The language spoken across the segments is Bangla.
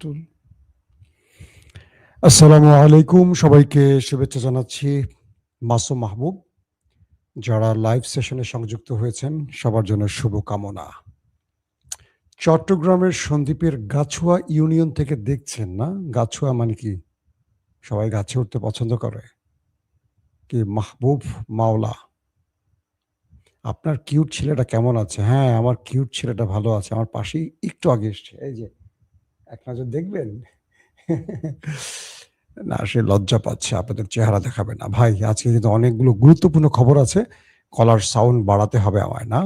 টুল। আসসালামু আলাইকুম, সবাইকে শুভেচ্ছা জানাচ্ছি। মাসুম মাহবুব। যারা লাইভ সেশনে সংযুক্ত হয়েছেন সবার জন্য শুভকামনা। চট্টগ্রামের সন্দ্বীপের গাছুয়া ইউনিয়ন থেকে দেখছেন না? গাছুয়া মানে কি? সবাই গাছে উঠতে পছন্দ করে? কি মাহবুব মাওলা, আপনার কিউট ছেলেটা কেমন আছে? হ্যাঁ, আমার কিউট ছেলেটা ভালো আছে। আমার পাশেই একটু আগে এসছে। এই যে, এক নজর দেখবেন? না, সে লজ্জা পাচ্ছে। আপনাদের চেহারা দেখাবে না। ভাই, আজকে কিন্তু অনেকগুলো গুরুত্বপূর্ণ খবর আছে। গলার সাউন্ড বাড়াতে হবে আমায়, না?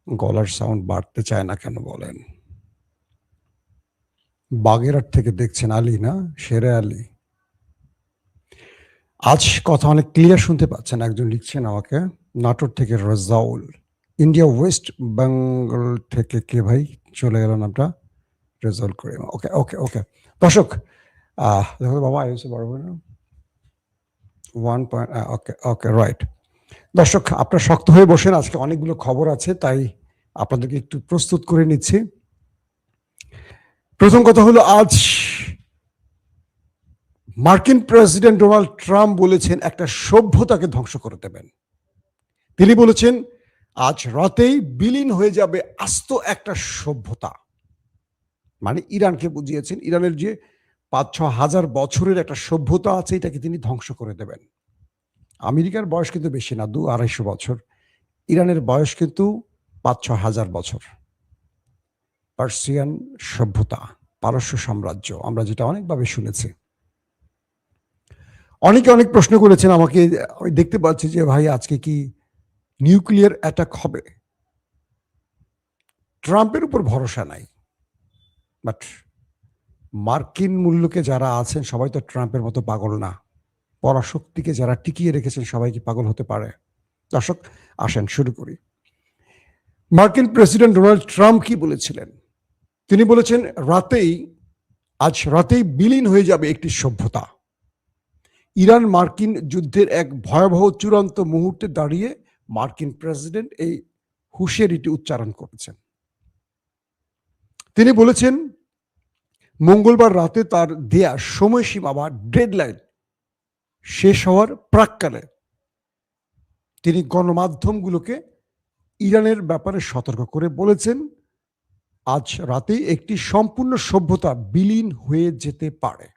গলার সাউন্ড বাড়তে চায় না কেন বলেন? বাগেরহাট থেকে দেখছেন আলী, না? শেরে আলী। আজ কথা অনেক ক্লিয়ার শুনতে পাচ্ছেন। একজন লিখছেন আমাকে, নাটোর থেকে রেজাউল। ইন্ডিয়া ওয়েস্ট বেঙ্গল থেকে কে ভাই? চলে গেল নামটা। রেজাউল করিম। ওকে, ওকে, ওকে। দর্শক, দেখো বাবা আইসে বড় না 1 পয়েন্ট, ওকে, ওকে, রাইট। দর্শক, আপনারা শক্ত হয়ে বসেন। আজকে অনেকগুলো খবর আছে, তাই আপনাদেরকে একটু প্রস্তুত করে নিচ্ছি। প্রথম কথা হলো, আজ মার্কিন প্রেসিডেন্ট ডোনাল্ড ট্রাম্প বলেছেন একটা সভ্যতাকে ধ্বংস করে দেবেন। তিনি বলেছেন আজ রাতেই বিলীন হয়ে যাবে আস্ত একটা সভ্যতা। মানে ইরানকে বুঝিয়েছেন, ইরানের যে ৫-৬ হাজার বছরের একটা সভ্যতা আছে, এটাকে তিনি ধ্বংস করে দেবেন। আমেরিকার বয়স কিন্তু বেশি না, ২-২৫০ বছর। ইরানের বয়স কিন্তু ৫-৬ হাজার বছর। পার্সিয়ান সভ্যতা, পারস্য সাম্রাজ্য, আমরা যেটা অনেকভাবে শুনেছি। অনেকে অনেক প্রশ্ন করেছেন আমাকে। আমি দেখতে পাচ্ছি যে ভাই, আজকে কি নিউক্লিয়ার অ্যাটাক হবে? ট্রাম্পের উপর ভরসা নাই, বাট মার্কিন মূল্যকে যারা আছেন সবাই তো ট্রাম্পের মতো পাগল না। পরাশক্তিকে যারা টিকিয়ে রেখেছেন সবাই কি পাগল হতে পারে? দর্শক, আসেন শুরু করি। মার্কিন প্রেসিডেন্ট ডোনাল্ড ট্রাম্প কি বলেছিলেন? তিনি বলেছেন আজ রাতেই বিলীন হয়ে যাবে একটি সভ্যতা। ইরান মার্কিন যুদ্ধের এক ভয়াবহ চূড়ান্ত মুহূর্তে দাঁড়িয়ে মার্কিন প্রেসিডেন্ট এই হুঁশিয়ারিটি উচ্চারণ করেছেন। তিনি বলেছেন মঙ্গলবার রাতে তার দেয়া সময়সীমা বা ডেডলাইন শেষ হওয়ার প্রাক্কালে তিনি গণমাধ্যমগুলোকে ইরানের ব্যাপারে সতর্ক করে বলেছেন আজ রাতেই একটি সম্পূর্ণ সভ্যতা বিলীন হয়ে যেতে পারে।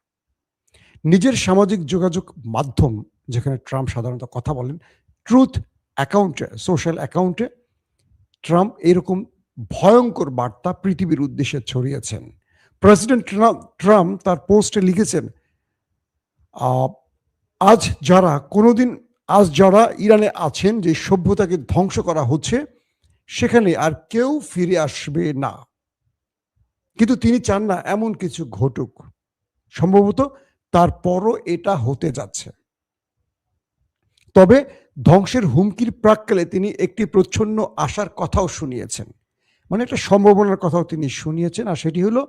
নিজের সামাজিক যোগাযোগ মাধ্যম, যেখানে ট্রাম্প সাধারণত কথা বলেন, ট্রুথ অ্যাকাউন্টে, সোশ্যাল অ্যাকাউন্টে ট্রাম্প এরকম ভয়ঙ্কর বার্তা পৃথিবীর উদ্দেশ্যে ছড়িয়েছেন। প্রেসিডেন্ট ট্রাম্প তার পোস্টে লিখেছেন, আজ যারা ইরানে আছেন, যে সভ্যতাকে ধ্বংস করা হচ্ছে, সেখানে আর কেউ ফিরে আসবে না। কিন্তু তিনি চান না এমন কিছু ঘটুক। সম্ভবত তারপরও এটা হতে যাচ্ছে। তবে ধ্বংসের হুমকির প্রাক্কালে তিনি একটি প্রচ্ছন্ন আশার কথাও শুনিয়েছেন। মানে একটা সম্ভাবনার কথাও তিনি শুনিয়েছেন। আর সেটি হলো,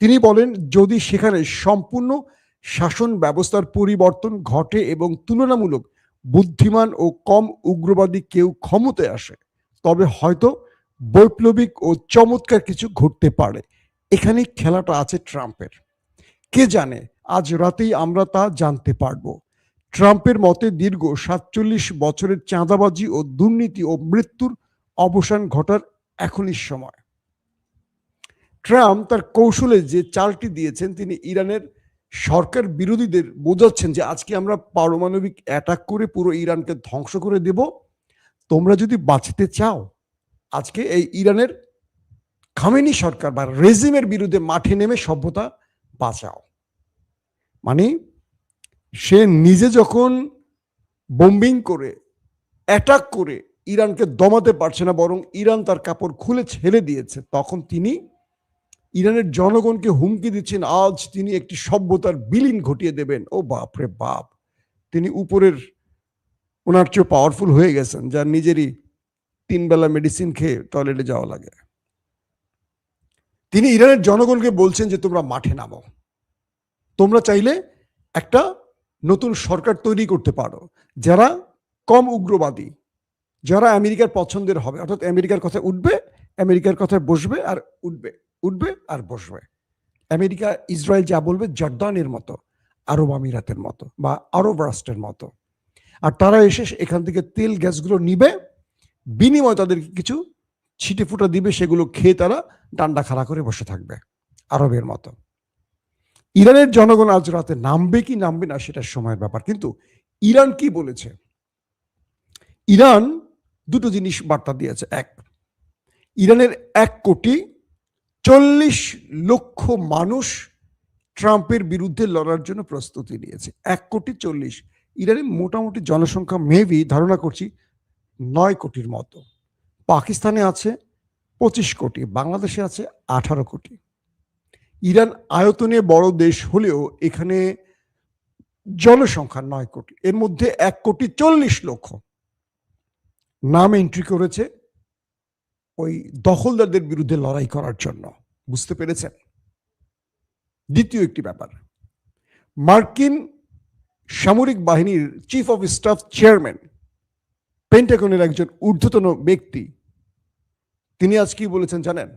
তিনি বলেন যদি সেখানে সম্পূর্ণ শাসন ব্যবস্থার পরিবর্তন ঘটে এবং তুলনামূলক বুদ্ধিমান ও কম উগ্রবাদী কেউ ক্ষমতায় আসে, তবে হয়তো বৈপ্লবিক ও চমৎকার কিছু ঘটতে পারে। এখানেই খেলাটা আছে ট্রাম্পের। কে জানে, আজ রাতেই আমরা তা জানতে পারবো। ট্রাম্পের মতে দীর্ঘ ৪৭ বছরের চাঁদাবাজি ও দুর্নীতি ও মৃত্যুর অবসান ঘটার এখনই সময়। ট্রাম্প তার কৌশলে যে চালটি দিয়েছেন, তিনি ইরানের সরকার বিরোধীদের বোঝাচ্ছেন যে আজকে আমরা পারমাণবিক অ্যাটাক করে পুরো ইরানকে ধ্বংস করে দেব। তোমরা যদি বাঁচতে চাও, আজকে এই ইরানের খামেনি সরকার বা রেজিমের বিরুদ্ধে মাঠে নেমে সভ্যতা বাঁচাও। মানে সে নিজে যখন বোম্বিং করে, অ্যাটাক করে ইরানকে দমাতে পারছে না, বরং ইরান তার কাপড় খুলে ছেড়ে দিয়েছে, তখন তিনি ইরানের জনগণকে হুমকি দিচ্ছেন আজ তিনি একটি সভ্যতার বিলীন ঘটিয়ে দেবেন। ও বাপ রে বাপ! তিনি উপরের ওনার চেয়ে পাওয়ারফুল হয়ে গেছেন, যার নিজেরই ৩ বেলা মেডিসিন খেয়ে টয়লেটে যাওয়া লাগে। তিনি ইরানের জনগণকে বলছেন যে তোমরা মাঠে নামো। তোমরা চাইলে একটা নতুন সরকার তৈরি করতে পারো, যারা কম উগ্রবাদী, যারা আমেরিকার পছন্দের হবে, অর্থাৎ আমেরিকার কথায় উঠবে, আমেরিকার কথায় বসবে আর উঠবে আর বসবে। আমেরিকা ইসরায়েল যা বলবে জর্দানের মতো, আরব আমিরাতের মতো বা আরব রাষ্ট্রের মতো। আর তারা এসে এখান থেকে তেল গ্যাসগুলো নিবে, বিনিময়ে তাদেরকে কিছু ছিটে ফুটা দিবে, সেগুলো খেয়ে তারা ডান্ডা খাড়া করে বসে থাকবে আরবের মতো। ইরানের জনগণ আজ রাতে নামবে কি নামবে না সেটা সময়ের ব্যাপার। কিন্তু ইরান কি বলেছে? ইরান দুটো জিনিস বার্তা দিয়েছে। এক, ইরানের 1,40,00,000 মানুষ ট্রাম্পের বিরুদ্ধে লড়ার জন্য প্রস্তুতি নিয়েছে। 1,40,00,000। ইরানের মোটামুটি জনসংখ্যা মেবি ধারণা করছি 9 কোটির মতো। পাকিস্তানে আছে 25 কোটি, বাংলাদেশে আছে 18 কোটি। ইরান আয়তনে বড় দেশ হলেও এখানে জনসংখ্যা 9 কোটি। এর মধ্যে 1,40,00,000 নাম এন্ট্রি করেছে ওই দখলদারদের বিরুদ্ধে লড়াই করার জন্য। বুঝতে পেরেছেন? দ্বিতীয় একটি ব্যাপার, মার্কিন সামরিক বাহিনীর চিফ অফ স্টাফ চেয়ারম্যান, পেন্টাগনের একজন ঊর্ধ্বতন ব্যক্তি, তিনি আজ কি বলেছেন জানেন?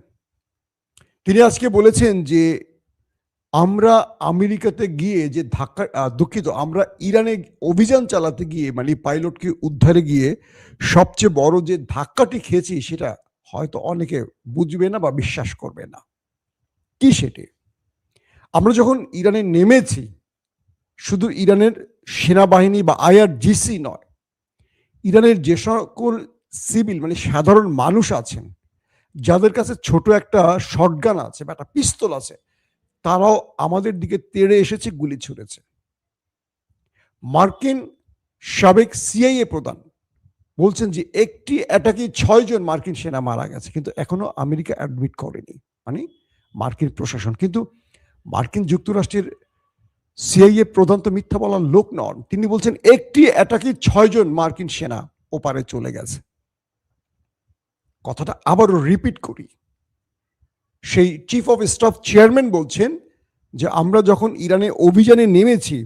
তিনি আজকে বলেছেন যে আমরা আমেরিকাতে গিয়ে যে আমরা ইরানে অভিযান চালাতে গিয়ে, মানে পাইলটকে উদ্ধারে গিয়ে সবচেয়ে বড় যে ধাক্কাটি খেয়েছি সেটা হয়তো অনেকে বুঝবে না বা বিশ্বাস করবে না। কি সেটি? আমরা যখন ইরানে নেমেছি, শুধু ইরানের সেনাবাহিনী বা IRGC নয়, ইরানের যে সকল সিভিল মানে সাধারণ মানুষ আছেন, যাদের কাছে ছোট একটা শটগান আছে বা একটা পিস্তল আছে, তারাও আমাদের দিকে তেড়ে এসেছে, গুলি ছুড়েছে। মার্কিন সাবেক CIA প্রধান বলছেন যে একটি অ্যাটাকে 6 জন মার্কিন সেনা মারা গেছে, কিন্তু এখনো আমেরিকা অ্যাডমিট করেনি, মানে মার্কিন প্রশাসন। কিন্তু মার্কিন যুক্তরাষ্ট্রের CIA প্রধান তো মিথ্যা বলার লোক নন। তিনি বলছেন একটি অ্যাটাকে 6 জন মার্কিন সেনা ওপারে চলে গেছে। কথাটা আবারও রিপিট করি, সেই চিফ অফ স্টাফ চেয়ারম্যান বলছেন যে আমরা যখন ইরানে অভিযানে নেমেছি,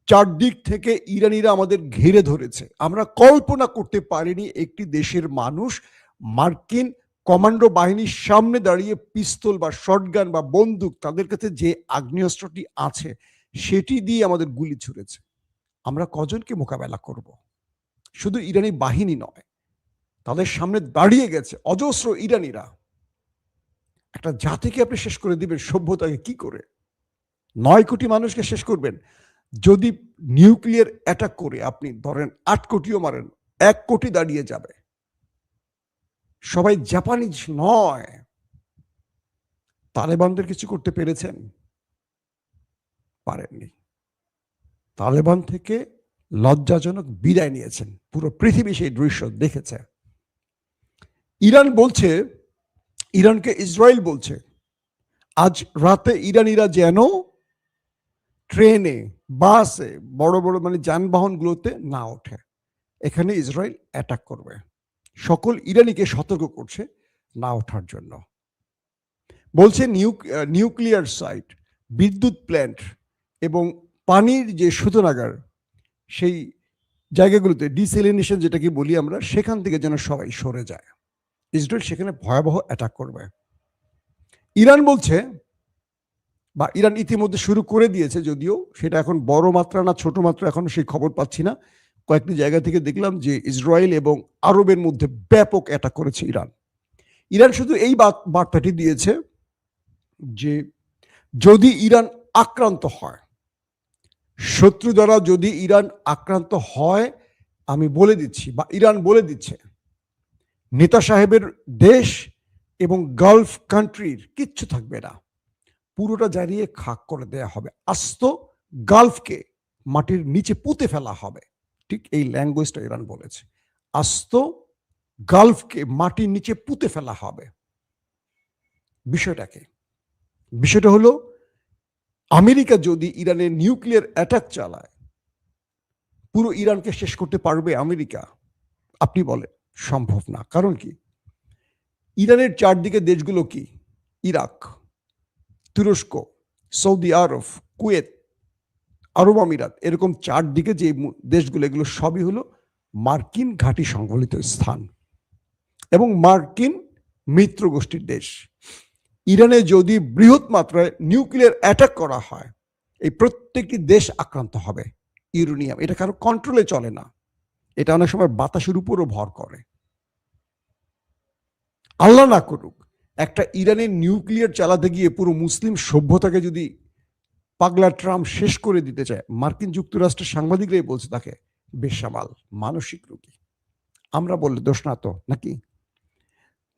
চারদিক থেকে ইরানিরা আমাদের ঘিরে ধরেছে। আমরা কল্পনা করতে পারিনি একটি দেশের মানুষ মার্কিন কমান্ডো বাহিনীর সামনে দাঁড়িয়ে পিস্তল বা শটগান বা বন্দুক, তাদের কাছে যে আগ্নেয়াস্ত্রটি আছে সেটি দিয়ে আমাদের গুলি ছুড়েছে। আমরা কজনকে মোকাবেলা করব? শুধু ইরানি বাহিনী নয়, তাদের সামনে দাঁড়িয়ে গেছে অজস্র ইরানিরা। একটা জাতিকে আপনি শেষ করে দিবেন সভ্যতাকে কি করে? 9 কোটি মানুষকে শেষ করবেন। যদি নিউক্লিয়ার অ্যাটাক করে আপনি ধরেন 8 কোটিও মারেন, 1 কোটি দাঁড়িয়ে যাবে। সবাই জাপানিজ নয়। তালেবানদের কিছু করতে পেরেছেন? পারেননি। তালেবান থেকে লজ্জাজনক বিদায় নিয়েছেন। পুরো পৃথিবী সেই দৃশ্য দেখেছে। ইরান বলছে, ইরানকে ইসরায়েল বলছে আজ রাতে ইরানিরা যেন ট্রেনে, বাসে, বড় বড় মানে যানবাহনগুলোতে না ওঠে। এখানে ইসরায়েল অ্যাটাক করবে। সকল ইরানিকে সতর্ক করছে না ওঠার জন্য। বলছে নিউক্লিয়ার সাইট, বিদ্যুৎ প্ল্যান্ট এবং পানির যে শোধনাগার, সেই জায়গাগুলোতে ডিসেলিনেশন যেটাকে বলি আমরা, সেখান থেকে যেন সবাই সরে যায়। ইসরায়েল সেখানে ভয়াবহ অ্যাটাক করবে। ইরান বলছে, বা ইরান ইতিমধ্যে শুরু করে দিয়েছে, যদিও সেটা এখন বড় মাত্রা না ছোট মাত্রা এখন সেই খবর পাচ্ছি না। কয়েকটি জায়গা থেকে দেখলাম যে ইসরায়েল এবং আরবের মধ্যে ব্যাপক অ্যাটাক করেছে ইরান। ইরান শুধু এই বার্তাটি দিয়েছে যে যদি ইরান আক্রান্ত হয়, শত্রু দ্বারা যদি ইরান আক্রান্ত হয়, আমি বলে দিচ্ছি বা ইরান বলে দিচ্ছে, নেতা সাহেবের দেশ এবং গালফ কান্ট্রির কিচ্ছু থাকবে না, পুরোটা জ্বালিয়ে খাক করে দেয়া হবে। আস্ত গালফকে মাটির নিচে পুঁতে ফেলা হবে। ঠিক এই ল্যাঙ্গুয়েজটা ইরান বলেছে, আস্ত গালফকে মাটির নিচে পুঁতে ফেলা হবে। বিষয়টা হলো আমেরিকা যদি ইরানের নিউক্লিয়ার অ্যাটাক চালায়, পুরো ইরানকে শেষ করতে পারবে আমেরিকা? আপনি বলেন সম্ভব না। কারণ কি? ইরানের চারদিকে দেশগুলো কি? ইরাক, তুরস্ক, সৌদি আরব, কুয়েত, আরব আমিরাত, এরকম চারদিকে যে দেশগুলো, এগুলো সবই হলো মার্কিন ঘাঁটি সংবলিত স্থান এবং মার্কিন মিত্র গোষ্ঠীর দেশ। ইরানে যদি বৃহৎ মাত্রায় নিউক্লিয়ার অ্যাটাক করা হয়, এই প্রত্যেকটি দেশ আক্রান্ত হবে। ইউরেনিয়াম এটা কারো কন্ট্রোলে চলে না, এটা অনেক সময় বাতাসের উপরও ভর করে। আল্লাহ না করুক একটা ইরানের নিউক্লিয়ার চালাতে গিয়ে পুরো মুসলিম সভ্যতাকে যদি পাগলা ট্রাম্প শেষ করে দিতে চায়, মার্কিন যুক্তরাষ্ট্রের সাংবাদিকরাই বলছে তাকে বেসামাল, মানসিক রোগী। আমরা বললে দোষ না তো নাকি?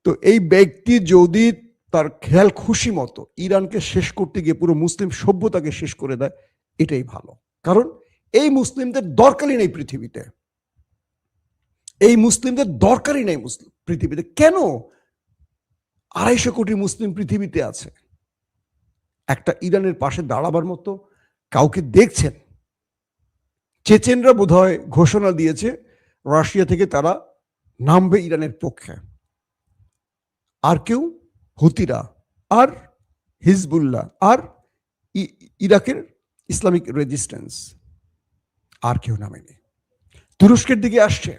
তো এই ব্যক্তি যদি তার খেয়াল খুশি মতো ইরানকে শেষ করতে গিয়ে পুরো মুসলিম সভ্যতাকে শেষ করে দেয়, এটাই ভালো। কারণ এই মুসলিমদের দরকারই নেই পৃথিবীতে, এই মুসলিমদের দরকারই নেই মুসলিম পৃথিবীতে। কেন 250 কোটি মুসলিম পৃথিবীতে আছে, একটা ইরানের পাশে দাঁড়াবার মতো কাউকে দেখছেন? চেচেনরা বোধহয় ঘোষণা দিয়েছে রাশিয়া থেকে তারা নামবে ইরানের পক্ষে, আর কেউ হুতিরা আর হিজবুল্লাহ আর ইরাকের ইসলামিক রেজিস্ট্যান্স, আর কেউ নামেনি। তুরস্কের দিকে আসছে।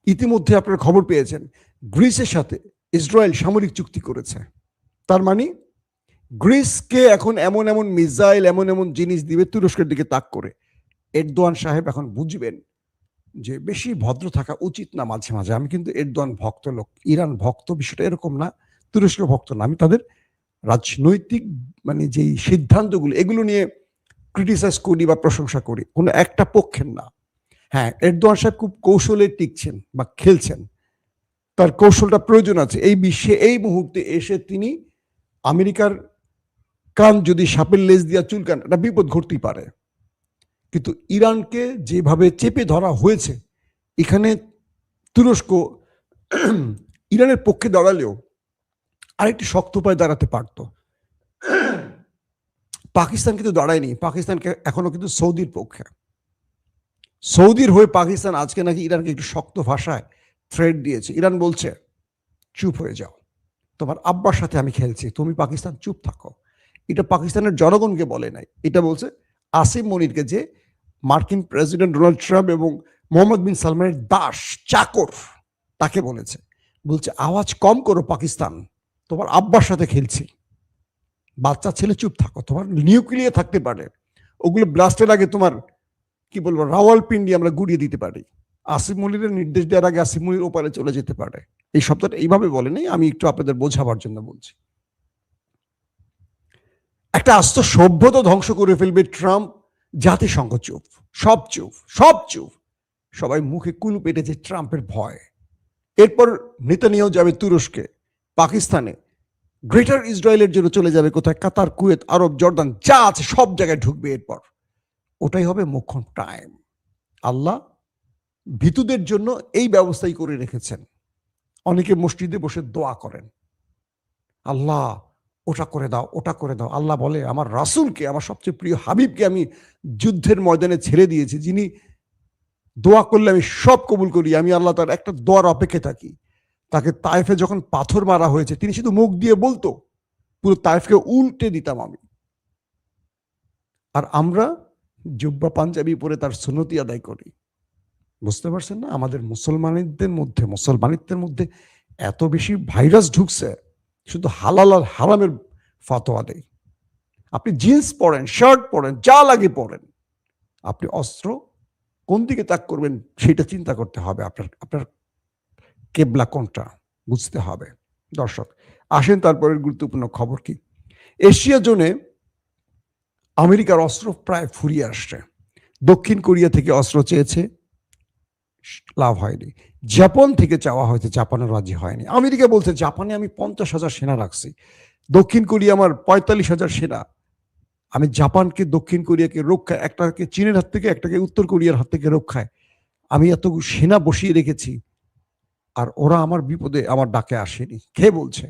ইতিমধ্যে আপনারা খবর পেয়েছেন গ্রিসের সাথে ইসরায়েল সামরিক চুক্তি করেছে। তার মানে গ্রিসকে এখন এমন এমন মিসাইল, এমন এমন জিনিস দিবে তুরস্কের দিকে তাক করে। এরদোয়ান সাহেব এখন বুঝবেন যে বেশি ভদ্র থাকা উচিত না মাঝে মাঝে। আমি কিন্তু এরদোয়ান ভক্ত লোক, ইরান ভক্ত, বিষয়টা এরকম না, তুরস্ক ভক্ত না। আমি তাদের রাজনৈতিক মানে যেই সিদ্ধান্তগুলো এগুলো নিয়ে ক্রিটিসাইজ করি বা প্রশংসা করি, কোনো একটা পক্ষের না। হ্যাঁ, এরদোয়ান সাহেব খুব কৌশলে টিকছেন বা খেলছেন, তার কৌশলটা প্রয়োজন আছে। এই বিশ্বে এই মুহূর্তে এসে তিনি আমেরিকার কান যদি সাপের লেজ দিয়া চুলকান, একটা বিপদ ঘটতেই পারে। কিন্তু ইরানকে যেভাবে চেপে ধরা হয়েছে, এখানে তুরস্ক ইরানের পক্ষে দাঁড়ালেও আরেকটি শক্ত পায়ে দাঁড়াতে পারত। পাকিস্তান কিন্তু দাঁড়ায়নি, পাকিস্তানকে এখনো কিন্তু সৌদির পক্ষে। সৌদির হয়ে পাকিস্তান আজকে নাকি ইরানকে একটু শক্ত ভাষায় থ্রেট দিয়েছে। ইরান বলছে চুপ হয়ে যাও, তোমার আব্বার সাথে আমি খেলছি, তুমি পাকিস্তান চুপ থাকো। এটা পাকিস্তানের জনগণকে বলে নাই, এটা বলছে আসিম মনিরকে, যে মার্কিন প্রেসিডেন্ট ডোনাল্ড ট্রাম্প এবং মোহাম্মদ বিন সালমানের দাস চাকর, তাকে বলেছে। বলছে আওয়াজ কম করো পাকিস্তান, তোমার আব্বার সাথে খেলছি, বাচ্চা ছেলে চুপ থাকো, তোমার নিউক্লিয়ার থাকতে পারে, ওগুলো ব্লাস্টের আগে তোমার কি বলবো রাওয়ালপিন্ডি আমরা গুড়িয়ে দিতে পারি। আসিম মনিরের নির্দেশ দেওয়ার আগে আসিম মনির ওপারে চলে যেতে পারে। এই শব্দটা এইভাবে বলে নেই, আমি একটু আপনাদের বোঝাবার জন্য বলছি। একটা আস্ত সভ্যতা ধ্বংস করে ফেলবে ট্রাম্প, জাতিসংঘ চুপ, সব চুপ, সব চুপ, সবাই মুখে কুলু পেটেছে ট্রাম্পের ভয়। এরপর নেতানিয়াহু যাবে তুরস্কে, পাকিস্তানে, গ্রেটার ইসরায়েলের জন্য চলে যাবে কোথায়, কাতার, কুয়েত, আরব, জর্দান, যা আছে সব জায়গায় ঢুকবে। এরপর ওটাই হবে মোক্ষম টাইম। আল্লাহ ভীতুদের জন্য এই ব্যবস্থাই করে রেখেছেন। অনেকে মসজিদে বসে দোয়া করেন, আল্লাহ ওটা করে দাও, ওটা করে দাও। আল্লাহ বলে আমার রাসূলকে, আমার সবচেয়ে প্রিয় হাবিবকে আমি যুদ্ধের ময়দানে ছেড়ে দিয়েছি, যিনি দোয়া করলে আমি সব কবুল করি। আমি আল্লাহ তার একটা দোয়ার অপেক্ষায় থাকি। তাকে তায়েফে যখন পাথর মারা হয়েছে, তিনি শুধু মুখ দিয়ে বলতো, পুরো তায়েফকে উল্টে দিতাম আমি। আর আমরা জুব্বা পাঞ্জাবি পরে তার সুন্নতি আদায় করি। বুঝতে পারছেন না? আমাদের মুসলমানিত্বের মধ্যে এত বেশি ভাইরাস ঢুকছে, শুধু হালাল আর হারামের ফতোয়া দেয়। আপনি জিন্স পরেন, শার্ট পরেন, যা লাগে পরেন, আপনি অস্ত্র কোন দিকে তাক করবেন সেটা চিন্তা করতে হবে। আপনার কেবলা কোনটা বুঝতে হবে। দর্শক আসেন তারপরের গুরুত্বপূর্ণ খবর কি। এশিয়া জোনে আমেরিকার অস্ত্র প্রায় ফুরিয়ে আসছে। দক্ষিণ কোরিয়া থেকে অস্ত্র চেয়েছে, লাভ হয়নি। জাপান থেকে চাওয়া হয়েছে, জাপানের রাজি হয়নি। আমেরিকা বলছে জাপানে আমি 50,000 সেনা রাখছি, দক্ষিণ কোরিয়া আমার 45,000 সেনা। আমি জাপানকে, দক্ষিণ কোরিয়াকে রক্ষায়, একটাকে চীনের হাত থেকে, একটাকে উত্তর কোরিয়ার হাত থেকে রক্ষায় আমি এত সেনা বসিয়ে রেখেছি, আর ওরা আমার বিপদে আমার ডাকে আসেনি। কে বলছে?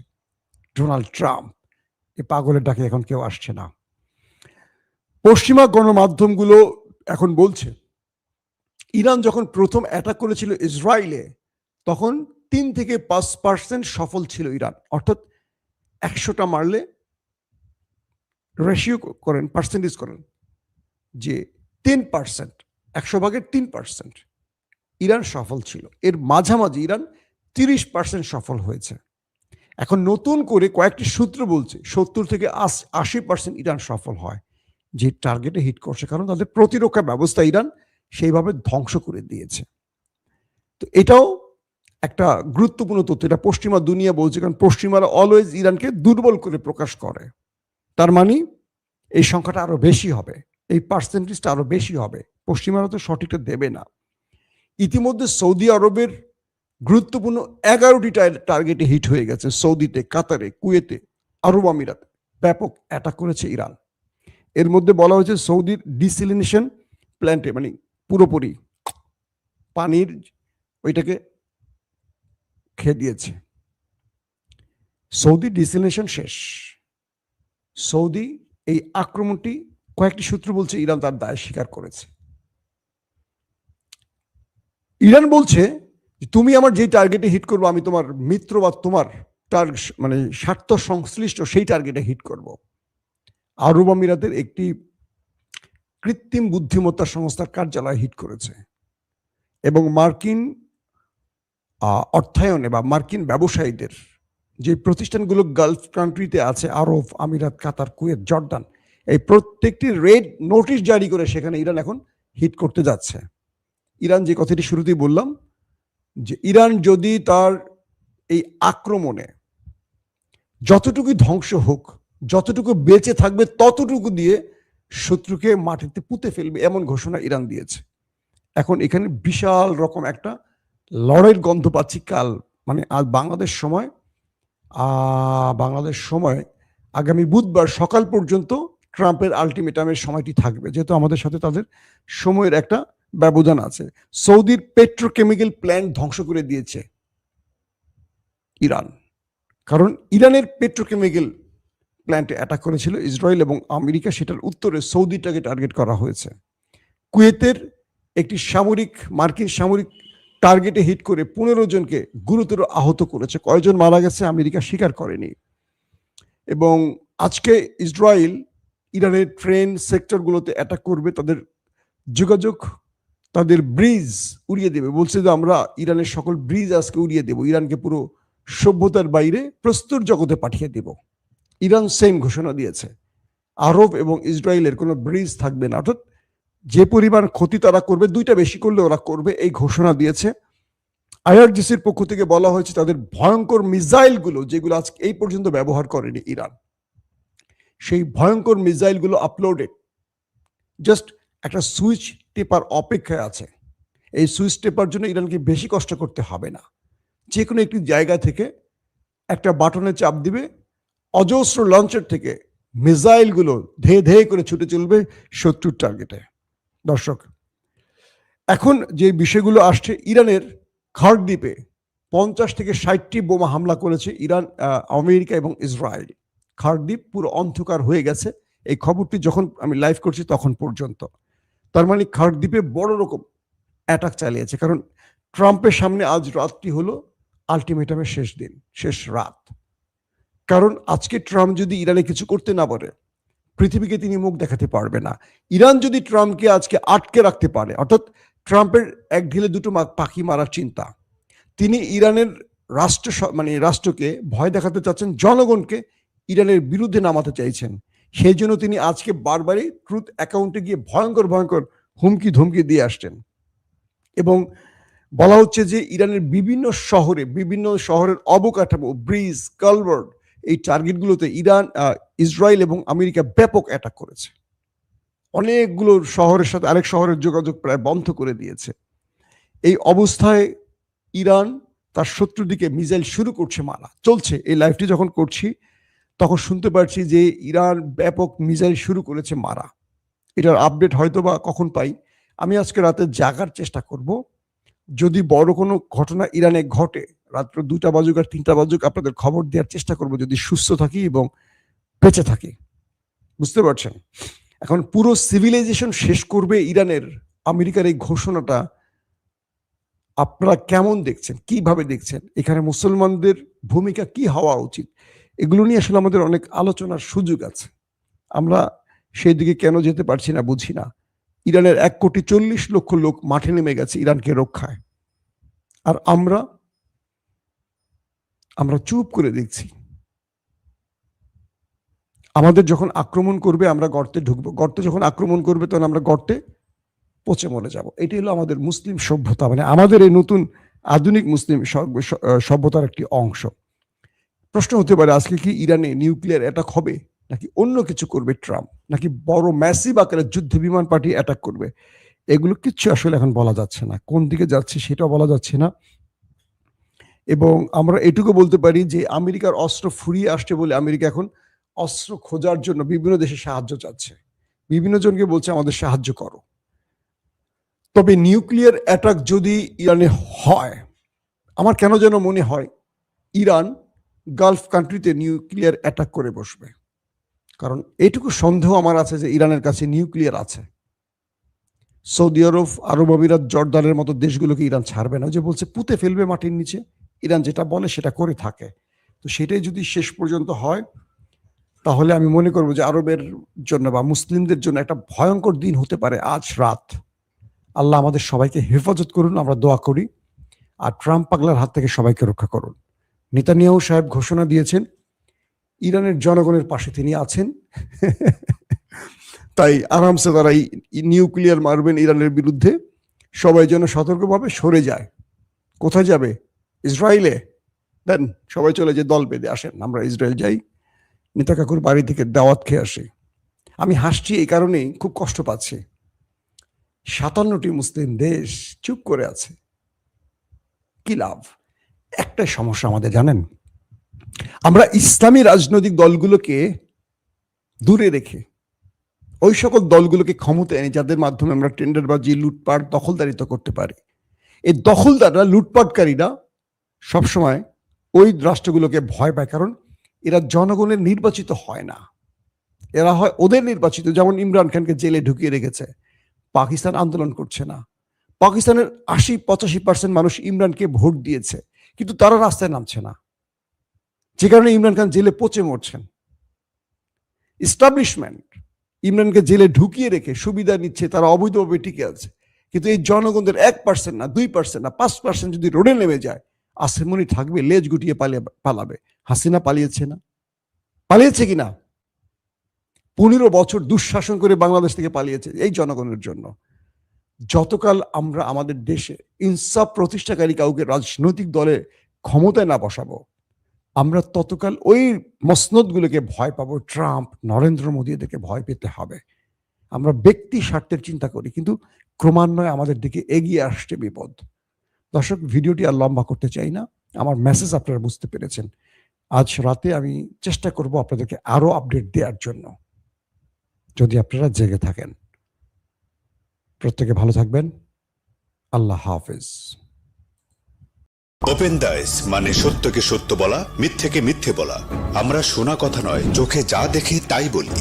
Donald Trump. এ পাগলের ডাকে এখন কেউ আসছে না। পশ্চিমা গণমাধ্যমগুলো এখন বলছে ইরান যখন প্রথম অ্যাটাক করেছিল ইসরায়েলে, তখন 3 থেকে 5% সফল ছিল ইরান। অর্থাৎ 100টা মারলে রেশিও করেন, পার্সেন্টেজ করেন, যে 3%, 100 ভাগের 3% ইরান সফল ছিল। এর মাঝামাঝি ইরান 30% সফল হয়েছে। এখন নতুন করে কয়েকটি সূত্র বলছে 70 থেকে 80% ইরান সফল হয় যে টার্গেটে হিট করছে, কারণ তাদের প্রতিরক্ষা ব্যবস্থা ইরান সেইভাবে ধ্বংস করে দিয়েছে। তো এটাও একটা গুরুত্বপূর্ণ তথ্য, এটা পশ্চিমা দুনিয়া বলছে, কারণ পশ্চিমারা অলওয়েজ ইরানকে দুর্বল করে প্রকাশ করে। তার মানে এই সংখ্যাটা আরো বেশি হবে, এই পার্সেন্টেজটা আরো বেশি হবে, পশ্চিমারা তো সঠিকটা দেবে না। ইতিমধ্যে সৌদি আরবের গুরুত্বপূর্ণ 11টি টার্গেটে হিট হয়ে গেছে। সৌদিতে, কাতারে, কুয়েতে, আরব আমিরাতে ব্যাপক অ্যাটাক করেছে ইরান। এর মধ্যে বলা হয়েছে সৌদির ডিসিলিনেশন প্ল্যান্টে, মানে পুরোপুরি পানির ওইটাকে খেয়ে দিয়েছে। সৌদি ডিসিলিনেশন শেষ। সৌদি এই আক্রমণটি কয়েকটি সূত্র বলছে ইরান তার দায় স্বীকার করেছে। ইরান বলছে তুমি আমার যে টার্গেটে হিট করবো আমি তোমার মিত্র বা তোমার মানে স্বার্থ সংশ্লিষ্ট সেই টার্গেটে হিট করব। আরব আমিরাতের একটি কৃত্রিম বুদ্ধিমত্তা সংস্থার কার্যালয় হিট করেছে এবং মার্কিন অর্থায়নে বা মার্কিন ব্যবসায়ীদের যে প্রতিষ্ঠানগুলো গালফ কান্ট্রিতে আছে, আরব আমিরাত, কাতার, কুয়েত, জর্ডান, এই প্রত্যেকটি রেড নোটিশ জারি করে সেখানে ইরান এখন হিট করতে যাচ্ছে। ইরান যে কথাটি শুরুতেই বললাম যে ইরান যদি তার এই আক্রমণে যতটুকু ধ্বংস হোক, যতটুকু বেঁচে থাকবে ততটুকু দিয়ে শত্রুকে মাটিতে পুঁতে ফেলবে, এমন ঘোষণা ইরান দিয়েছে। এখন এখানে বিশাল রকম একটা লড়াইয়ের গন্ধ পাচ্ছি। কাল মানে আজ বাংলাদেশ সময় আগামী বুধবার সকাল পর্যন্ত ট্রাম্পের আলটিমেটামের সময়টি থাকবে, যেহেতু আমাদের সাথে তাদের সময়ের একটা ব্যবধান আছে। সৌদির পেট্রোকেমিক্যাল প্ল্যান্ট ধ্বংস করে দিয়েছে ইরান, কারণ ইরানের পেট্রোকেমিক্যাল প্ল্যান্টে অ্যাটাক করেছিল ইসরায়েল এবং আমেরিকা, সেটার উত্তরে সৌদিটাকে টার্গেট করা হয়েছে। কুয়েতের একটি মার্কিন সামরিক টার্গেটে হিট করে 15 জনকে গুরুতর আহত করেছে। কয়জন মারা গেছে আমেরিকা স্বীকার করেনি। এবং আজকে ইসরায়েল ইরানের ট্রেন সেক্টরগুলোতে অ্যাটাক করবে, তাদের যোগাযোগ, তাদের ব্রিজ উড়িয়ে দেবে। বলছে যে আমরা ইরানের সকল ব্রিজ আজকে উড়িয়ে দেব, ইরানকে পুরো সভ্যতার বাইরে প্রস্তুর জগতে পাঠিয়ে দেব। ইরান সেম ঘোষণা দিয়েছে, আরব এবং ইসরায়েলের কোনো ব্রিজ থাকবে না, অর্থাৎ যে পরিমাণ ক্ষতি তারা করবে দুইটা বেশি করলে ওরা করবে, এই ঘোষণা দিয়েছে। আইআরজিসির পক্ষ থেকে বলা হয়েছে তাদের ভয়ঙ্কর মিসাইলগুলো, যেগুলো আজকে এই পর্যন্ত ব্যবহার করেনি ইরান, সেই ভয়ঙ্কর মিসাইলগুলো আপলোডেড, জাস্ট একটা সুইচ টেপার অপেক্ষায় আছে। এই সুইচ টেপার জন্য ইরানকে বেশি কষ্ট করতে হবে না, যে কোনো একটি জায়গা থেকে একটা বাটনে চাপ দিবে, অজস্র লঞ্চের থেকে মিসাইলগুলো ধেয়ে ধেয়ে করে ছুটে চলবে শত্রুর টার্গেটে। দর্শক, এখন যে বিষয়গুলো আসছে, ইরানের খার্ক দ্বীপে 50 থেকে 60টি বোমা হামলা করেছে ইরান, আমেরিকা এবং ইসরায়েল। খার্ক দ্বীপ পুরো অন্ধকার হয়ে গেছে এই খবরটি যখন আমি লাইভ করছি তখন পর্যন্ত। তার মানে খার্ক দ্বীপে বড় রকম অ্যাটাক চালিয়েছে, কারণ ট্রাম্পের সামনে আজ রাতটি হলো আলটিমেটামের শেষ দিন, শেষ রাত। কারণ আজকে ট্রাম্প যদি ইরানে কিছু করতে না পারে, পৃথিবীকে তিনি মুখ দেখাতে পারবে না। ইরান যদি ট্রাম্পকে আজকে আটকে রাখতে পারে, অর্থাৎ ট্রাম্পের এক ঢিলে দুটো পাখি মারার চিন্তা, তিনি ইরানের রাষ্ট্রকে ভয় দেখাতে চাচ্ছেন, জনগণকে ইরানের বিরুদ্ধে নামাতে চাইছেন। সেই জন্য তিনি আজকে বারবারই ট্রুথ অ্যাকাউন্টে গিয়ে ভয়ঙ্কর ভয়ঙ্কর হুমকি ধমকি দিয়ে আসছেন। এবং বলা হচ্ছে যে ইরানের বিভিন্ন শহরের অবকাঠামো, ব্রিজ, কালভার্ট, এই টার্গেটগুলোতে ইসরায়েল এবং আমেরিকা ব্যাপক অ্যাটাক করেছে। অনেকগুলো শহরের সাথে আরেক শহরের যোগাযোগ প্রায় বন্ধ করে দিয়েছে। এই অবস্থায় ইরান তার শত্রুর দিকে মিসাইল শুরু করছে মারা চলছে। এই লাইভটি যখন করছি তখন শুনতে পাচ্ছি যে ইরান ব্যাপক মিসাইল শুরু করেছে মারা। এটার আপডেট হয়তো বা কখন পাই, আমি আজকে রাতে জাগার চেষ্টা করব। যদি বড় কোনো ঘটনা ইরানে ঘটে, রাত্র 2টা বাজুক আর 3টা বাজুক, আপনাদের খবর দেওয়ার চেষ্টা করব, যদি সুস্থ থাকি এবং বেঁচে থাকি। বুঝতে পারছেন? এখন পুরো সিভিলাইজেশন শেষ করবে ইরানের আমেরিকার এই ঘোষণাটা আপনারা কেমন দেখছেন, কিভাবে দেখছেন? এখানে মুসলমানদের ভূমিকা কি হওয়া উচিত? এগুলো নিয়ে আসলে আমাদের অনেক আলোচনার সুযোগ আছে। আমরা সেই দিকে কেন যেতে পারছি না বুঝি না। ইরানের 1,40,00,000 লোক মাঠে নেমে গেছে ইরানকে রক্ষায়, আর আমরা চুপ করে দেখছি। আমাদের যখন আক্রমণ করবে আমরা গর্তে ঢুকবো, গর্তে যখন আক্রমণ করবে তখন আমরা গর্তে পচে মরে যাব। এটি হলো আমাদের মুসলিম সভ্যতা, মানে আমাদের এই নতুন আধুনিক মুসলিম সভ্যতার একটি অংশ। প্রশ্ন হতে পারে আজকে কি ইরানে নিউক্লিয়ার অ্যাটাক হবে, নাকি অন্য কিছু করবে ট্রাম্প, নাকি বড় ম্যাসিভ আকারে যুদ্ধ বিমান পাঠিয়ে অ্যাটাক করবে? এগুলো কিচ্ছু আসলে এখন বলা যাচ্ছে না, কোন দিকে যাচ্ছে সেটাও বলা যাচ্ছে না। এবং আমরা এটুকু বলতে পারি যে আমেরিকার অস্ত্র ফুরিয়ে আসছে বলে আমেরিকা এখন অস্ত্র খোঁজার জন্য বিভিন্ন দেশে সাহায্য চাচ্ছে, বিভিন্ন জনকে বলছে আমাদের সাহায্য করো। তবে নিউক্লিয়ার অ্যাটাক যদি ইরানে হয়, আমার কেন যেন মনে হয় ইরান গালফ কান্ট্রিতে নিউক্লিয়ার অ্যাটাক করে বসবে। কারণ এইটুকু সন্দেহ আমার আছে যে ইরানের কাছে নিউক্লিয়ার আছে। সৌদি আরব, আরব আমিরাত, জর্দানের মতো দেশগুলোকে ইরান ছাড়বে না। যে বলছে পুঁতে ফেলবে মাটির নিচে, ইরান যেটা বলে সেটা করে থাকে। তো সেটাই যদি শেষ পর্যন্ত হয় তাহলে আমি মনে করবো যে আরবের জন্য বা মুসলিমদের জন্য একটা ভয়ঙ্কর দিন হতে পারে আজ রাত। আল্লাহ আমাদের সবাইকে হেফাজত করুন, আমরা দোয়া করি। আর ট্রাম্প পাগলার হাত থেকে সবাইকে রক্ষা করুন। নেতানিয়াহু সাহেব ঘোষণা দিয়েছেন ইরানের জনগণের পাশে তিনি আছেন। তাই আরামসে তারা নিউক্লিয়ার মারবেন ইরানের বিরুদ্ধে। সবাই যেন সতর্কভাবে সরে যায়। কোথায় যাবে? ইসরায়েলে। দেন সবাই চলে যে দল বেঁধে আসেন আমরা ইসরায়েল যাই, নেতা কাকুর বাড়ি থেকে দাওয়াত খেয়ে আসি। আমি হাসছি এই কারণেই, খুব কষ্ট পাচ্ছি। 57টি মুসলিম দেশ চুপ করে আছে, কি লাভ? একটাই সমস্যা আমাদের জানেন, আমরা ইসলামী রাজনৈতিক দলগুলোকে দূরে রেখে ওই সকল দলগুলোকে ক্ষমতায় এনে যাদের মাধ্যমে আমরা টেন্ডারবাজি, লুটপাট, দখলদারিত্ব করতে পারি। এই দখলদাররা, লুটপাটকারীরা সবসময় ওই রাষ্ট্রগুলোকে ভয় পায়, কারণ এরা জনগণের নির্বাচিত হয় না, এরা হয় ওদের নির্বাচিত। যেমন ইমরান খানকে জেলে ঢুকিয়ে রেখেছে, পাকিস্তান আন্দোলন করছে না। পাকিস্তানের 80-85% মানুষ ইমরানকে ভোট দিয়েছে, কিন্তু তারা রাস্তায় নামছে না, যে কারণে ইমরান খান জেলে পচে মরছেন। এস্টাবলিশমেন্ট ইমরানকে জেলে ঢুকিয়ে রেখে সুবিধা নিচ্ছে, তারা অবৈধভাবে টিকে আছে। কিন্তু এই জনগণদের 1% না, 2% না, 5% যদি রোডে নেমে যায়, আশ্রমনি থাকবে, লেজ গুটিয়ে পালাবে। হাসিনা পালিয়েছে না? পালিয়েছে কিনা? 15 বছর দুঃশাসন করে বাংলাদেশ থেকে পালিয়েছে এই জনগণের জন্য। যতকাল আমরা আমাদের দেশে ইনসাফ প্রতিষ্ঠাকারী কাউকে রাজনৈতিক দলে ক্ষমতায় না বসাবো, আমরা ততকাল ওই মসনদগুলোকে ভয় পাবো। ট্রাম্প, নরেন্দ্র মোদী, এদেরকে ভয় পেতে হবে। আমরা ব্যক্তি স্বার্থের চিন্তা করি, কিন্তু ক্রমান্বয়ে আমাদের দিকে এগিয়ে আসছে বিপদ। দর্শক, ভিডিওটি আর লম্বা করতে চাই না, আমার মেসেজ আপনারা বুঝতে পেরেছেন। আজ রাতে আমি চেষ্টা করব আপনাদেরকে আরো আপডেট দেওয়ার জন্য, যদি আপনারা জেগে থাকেন। প্রত্যেকে ভালো থাকবেন। আল্লাহ হাফেজ। ওপেন দাইস মানে সত্যকে সত্য বলা, মিথ্যেকে মিথ্যে বলা। আমরা শোনা কথা নয়, চোখে যা দেখি তাই বলি।